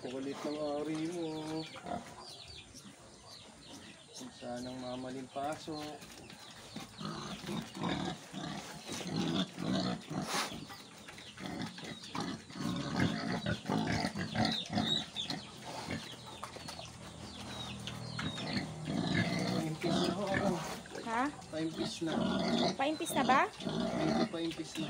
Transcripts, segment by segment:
Kukulit ng ari mo. Kung sanang mamaling pasok. Paimpis na ako. Ha? Paimpis na. Paimpis na ba? Medyo paimpis na.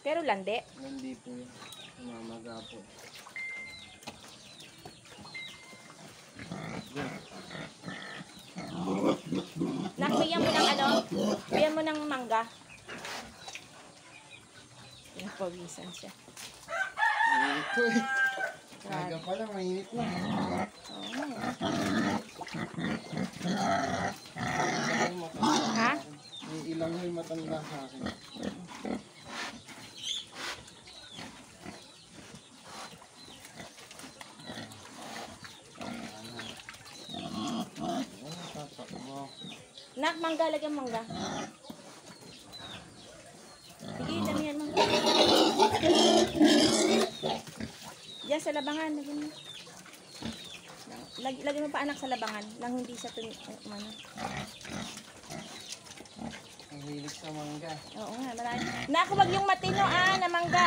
Pero landi. Landi po yun. Mamaga po. Nakbigyan mo ng ano? Bigyan mo ng mangga. Pawisan siya. Mainit po eh. Naga pa lang, mainit na. Ha? May ilang yung matanda sa akin. Nak, mangga, lagyan mangga. Sige, damihan mangga. Diyan sa labangan, lagyan mo. Lagyan mo pa anak sa labangan, lang hindi siya ano. Ang hilig sa mangga. Oo nga, marami. Nak, wag yung matino na mangga.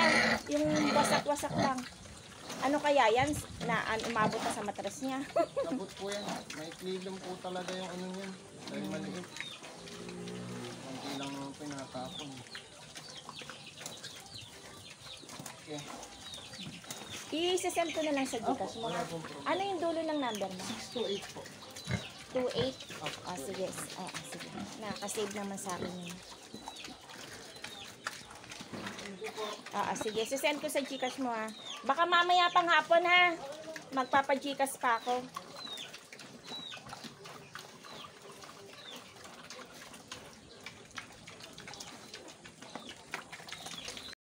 Yung wasak-wasak lang. Ano kaya yan? Na umabot na sa matras niya. Abot po yan. May klilong po talaga yung ano yan. Dahil maliit. Kunti lang naman pinatapon. Okay. I-send ko na lang sa Gcash mo. Ano yung dulo ng number mo? 628 po. 28? Sige. Sige. Nakasave naman sa akin yun. Sige. Send ko sa Gcash mo ha. Baka mamaya pang hapon ha. Magpapa-Gcash pa ako.